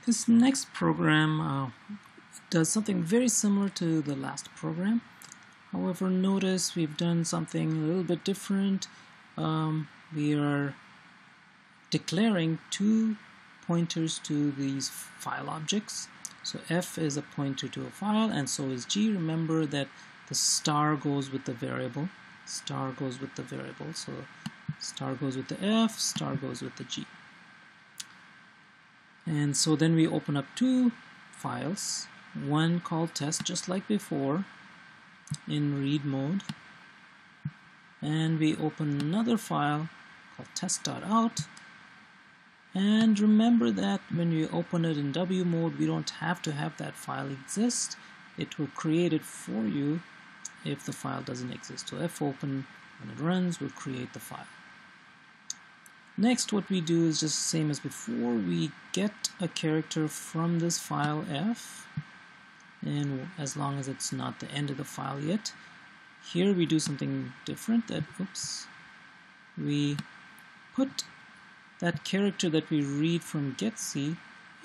This next program does something very similar to the last program. However, notice we've done something a little bit different. We are declaring two pointers to these file objects. So F is a pointer to a file, and so is G. Remember that the star goes with the variable. Star goes with the variable. So star goes with the F, star goes with the G. And so then we open up two files, one called test, just like before, in read mode, and we open another file called test.out. And remember that when we open it in W mode, we don't have to have that file exist. It will create it for you if the file doesn't exist. So fopen, when it runs, will create the file. Next, what we do is just the same as before. We get a character from this file F, and as long as it's not the end of the file yet, here we do something different. We put that character that we read from getC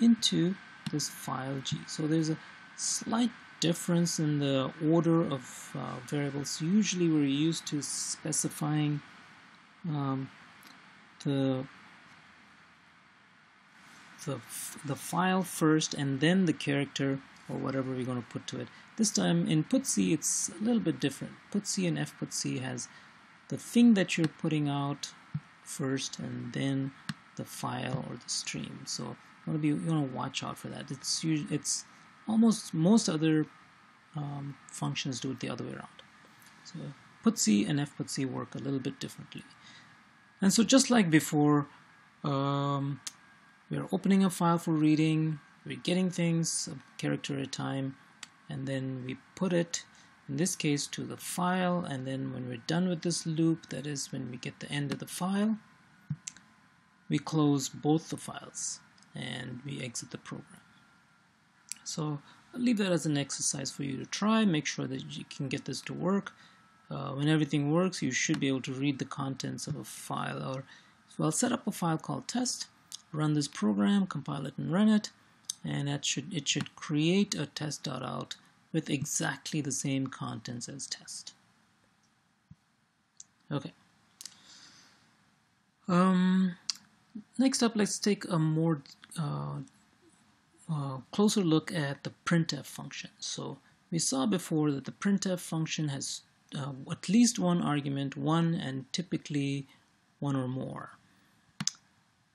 into this file G. So there's a slight difference in the order of variables. Usually we're used to specifying the file first and then the character or whatever we're going to put to it. This time in putc it's a little bit different. Putc and fputc has the thing that you're putting out first and then the file or the stream. So you want to watch out for that. It's almost most other functions do it the other way around. So putc and fputc work a little bit differently. And so just like before, we're opening a file for reading, we're getting things a character at a time, and then we put it, in this case, to the file, and then when we're done with this loop, that is when we get the end of the file, we close both the files and we exit the program. So I'll leave that as an exercise for you to try. Make sure that you can get this to work. When everything works, you should be able to read the contents of a file. Or well, set up a file called test, run this program, compile it and run it, and it should create a test.out with exactly the same contents as test. Okay. Next up, let's take a more closer look at the printf function. So we saw before that the printf function has at least one argument, one and typically one or more.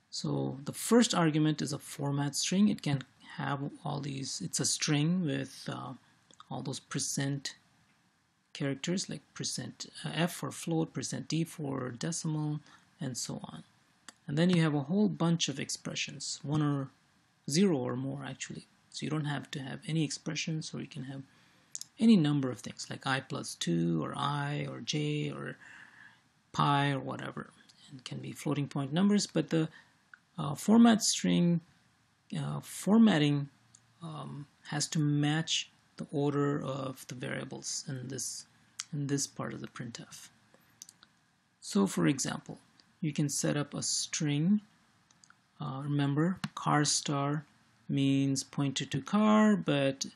So the first argument is a format string. It can have all these, it's a string with all those percent characters like %f for float, %d for decimal, and so on. And then you have a whole bunch of expressions, 1 or 0 or more actually. So you don't have to have any expressions, or you can have any number of things like I plus 2 or I or j or pi or whatever. And it can be floating point numbers, but the format string formatting has to match the order of the variables in this part of the printf. So for example, you can set up a string. Remember, car star means pointer to car, but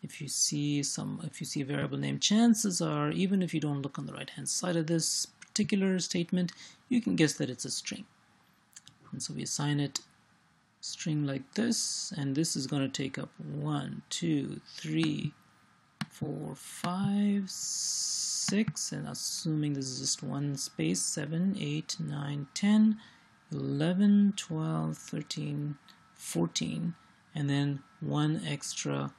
if you see a variable named, chances are, even if you don't look on the right hand side of this particular statement, you can guess that it's a string. And so we assign it string like this, and this is going to take up 1, 2, 3, 4, 5, 6, and assuming this is just one space, 7, 8, 9, 10, 11, 12, 13, 14, and then one extra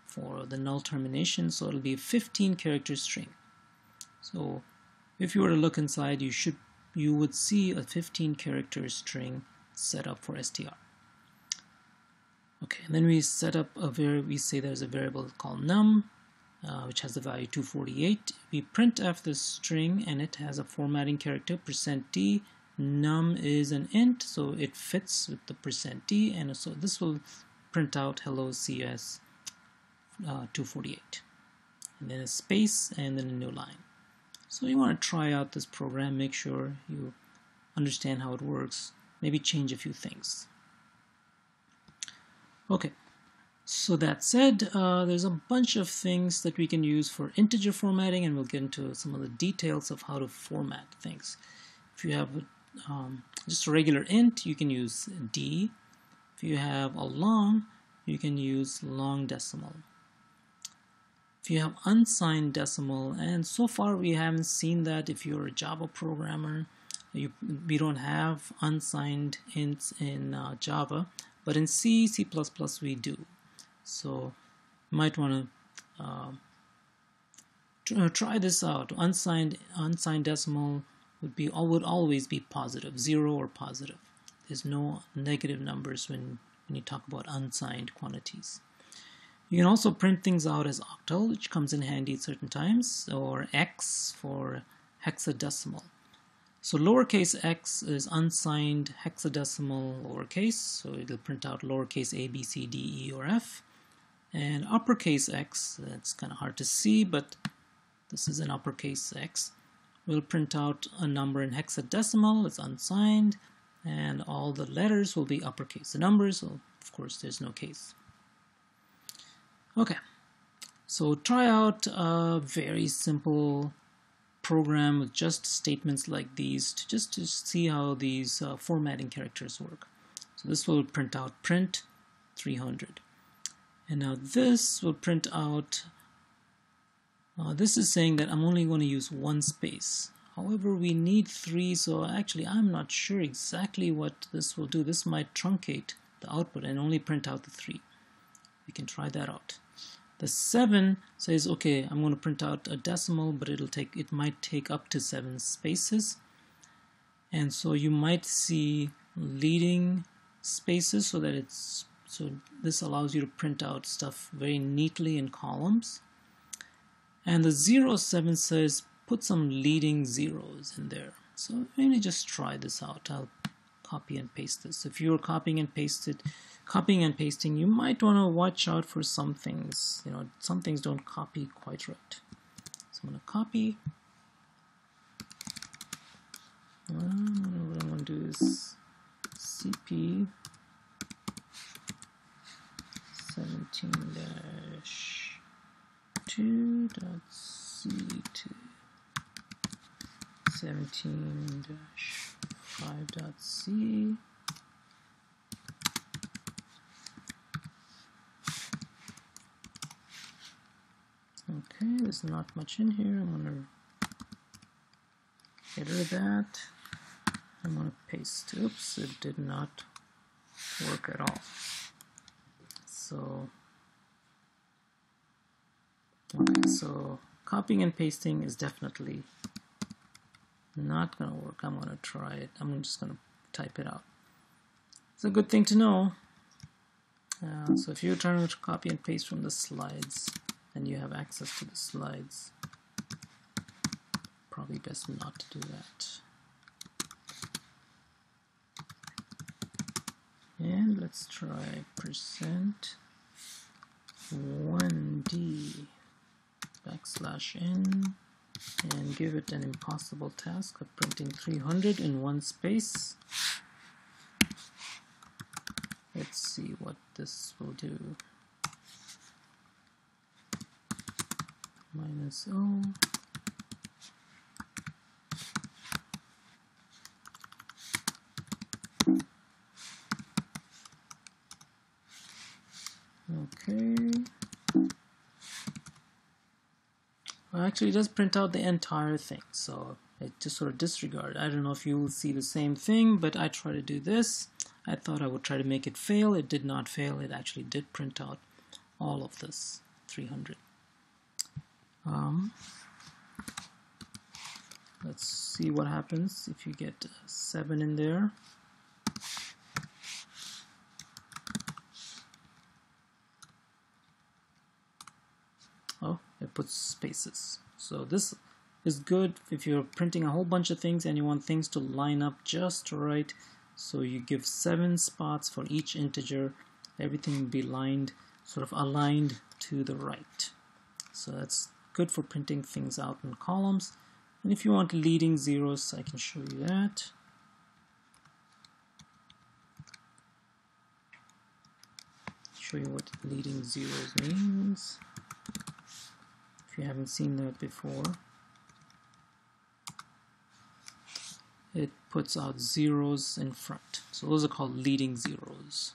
for the null termination, so it'll be a 15 character string. So if you were to look inside, you would see a 15 character string set up for str. Okay, and then we set up we say there's a variable called num, which has the value 248. We printf this string, and it has a formatting character %d. Num is an int, so it fits with the %d, and so this will print out hello CS 248, and then a space, and then a new line. So you want to try out this program, make sure you understand how it works, maybe change a few things. Okay, so that said, there's a bunch of things that we can use for integer formatting, and we'll get into some of the details of how to format things. If you have just a regular int, you can use D. If you have a long, you can use long decimal. If you have unsigned decimal, and so far we haven't seen that if you're a Java programmer, we don't have unsigned ints in Java, but in C, C++ we do. So you might want to try this out. Unsigned decimal would always be positive, 0 or positive. There's no negative numbers when you talk about unsigned quantities. You can also print things out as octal, which comes in handy at certain times, or X for hexadecimal. So lowercase x is unsigned hexadecimal lowercase, so it'll print out lowercase a, b, c, d, e, or f. And uppercase x, that's kind of hard to see, but this is an uppercase x, will print out a number in hexadecimal. It's unsigned, and all the letters will be uppercase. The numbers, well, of course, there's no case. Okay, so try out a very simple program with just statements like these to see how these formatting characters work. So this will print out print 300. And now this will print out, this is saying that I'm only going to use one space. However, we need 3, so actually I'm not sure exactly what this will do. This might truncate the output and only print out the 3. We can try that out. The 7 says, okay, I'm going to print out a decimal, but it might take up to 7 spaces. And so you might see leading spaces so this allows you to print out stuff very neatly in columns. And the 07 says put some leading zeros in there. So maybe just try this out. I'll copy and paste this. If you're copying and pasting, you might want to watch out for some things. Some things don't copy quite right. So I'm going to copy. What I'm going to do is cp 17-2.c2 17-5.c. Okay, there's not much in here. I'm going to get rid of that. I'm going to paste. Oops, it did not work at all. So, okay, so copying and pasting is definitely not going to work. I'm going to try it. I'm just going to type it out. It's a good thing to know. So if you're trying to copy and paste from the slides and you have access to the slides, probably best not to do that. And let's try %1d \n and give it an impossible task of printing 300 in one space. Let's see what this will do. -O. Okay. Well, actually, it does print out the entire thing, so it just sort of disregard. I don't know if you will see the same thing, but I try to do this. I thought I would try to make it fail. It did not fail. It actually did print out all of this 300. Let's see what happens if you get 7 in there. Oh, it puts spaces. So this is good if you're printing a whole bunch of things and you want things to line up just right. So you give 7 spots for each integer. Everything will be sort of aligned to the right. So that's good for printing things out in columns. And if you want leading zeros, I can show you that. show you what leading zeros means. If you haven't seen that before, it puts out zeros in front. So those are called leading zeros.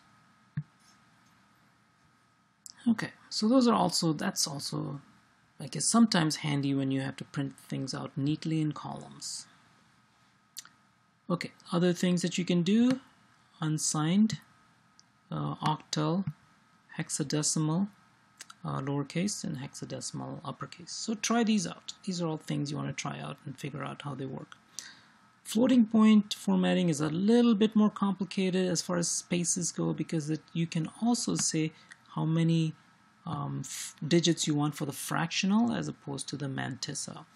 Okay, so that's also, I guess, sometimes handy when you have to print things out neatly in columns. Okay, other things that you can do: unsigned, octal, hexadecimal, lowercase, and hexadecimal uppercase. So try these out. These are all things you want to try out and figure out how they work. Floating point formatting is a little bit more complicated as far as spaces go, because you can also say how many digits you want for the fractional as opposed to the mantissa.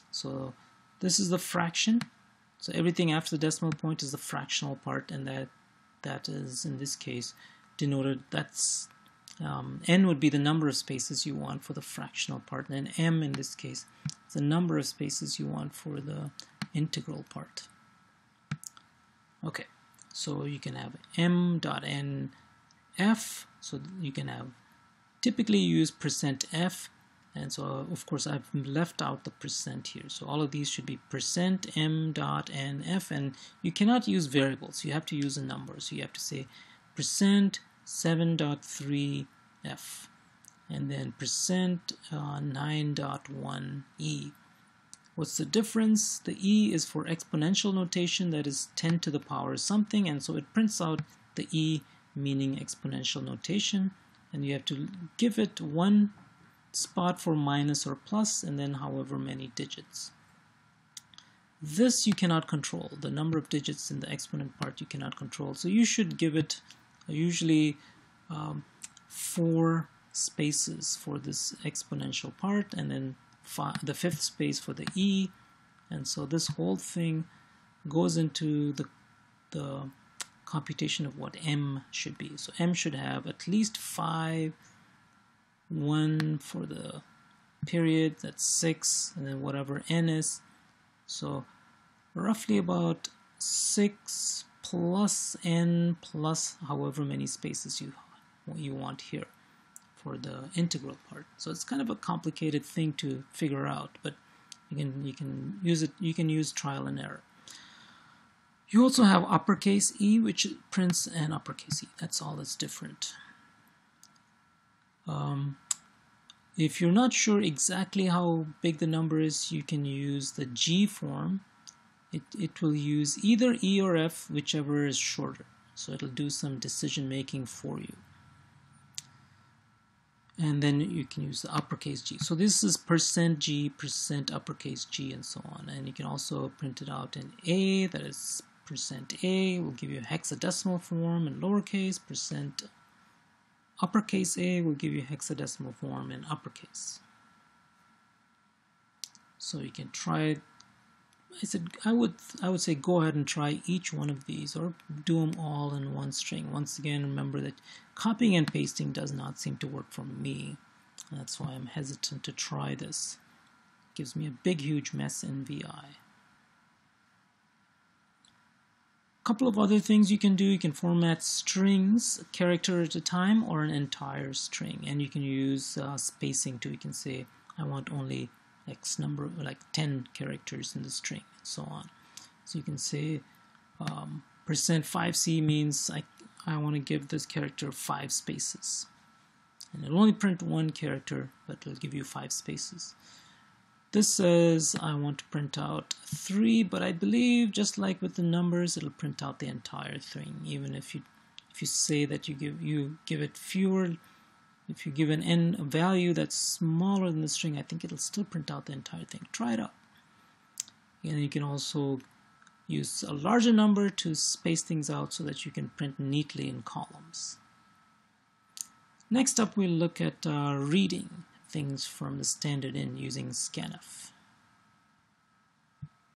So this is the fraction. So everything after the decimal point is the fractional part, and that is, in this case, denoted, that's n would be the number of spaces you want for the fractional part, and then m in this case is the number of spaces you want for the integral part. Okay, so you can have m.nf, so you can have, typically you use %f, and so of course I've left out the percent here, so all of these should be %m.nf, and you cannot use variables, you have to use a number, so you have to say %7.3f, and then %9.1e. What's the difference? The e is for exponential notation, that is 10 to the power something, and so it prints out the e meaning exponential notation, and you have to give it one spot for minus or plus, and then however many digits. This you cannot control. The number of digits in the exponent part you cannot control, so you should give it usually 4 spaces for this exponential part, and then the 5th space for the e, and so this whole thing goes into the computation of what m should be. So m should have at least 5, 1 for the period, that's 6, and then whatever n is. So roughly about 6 plus n plus however many spaces you want here for the integral part. So it's kind of a complicated thing to figure out, but you can use it. You can use trial and error. You also have uppercase E, which prints an uppercase E. That's all that's different. If you're not sure exactly how big the number is, you can use the G form. It will use either E or F, whichever is shorter. So it'll do some decision making for you. And then you can use the uppercase G. So this is %G, %uppercase G, and so on. And you can also print it out in A, that is %A will give you a hexadecimal form in lowercase, %uppercase A will give you a hexadecimal form in uppercase. So you can try, I would say go ahead and try each one of these, or do them all in one string. Once again, remember that copying and pasting does not seem to work for me. That's why I'm hesitant to try this. It gives me a big, huge mess in VI. A couple of other things you can do: you can format strings, a character at a time, or an entire string, and you can use spacing too. You can say I want only X number, like 10 characters in the string, and so on. So you can say %5c means I want to give this character 5 spaces, and it'll only print one character, but it'll give you 5 spaces. This says I want to print out 3, but I believe, just like with the numbers, it'll print out the entire thing, even if you say that you give it fewer. If you give an n a value that's smaller than the string, I think it'll still print out the entire thing. Try it out. And you can also use a larger number to space things out so that you can print neatly in columns. Next up, we'll look at reading things from the standard in using scanf.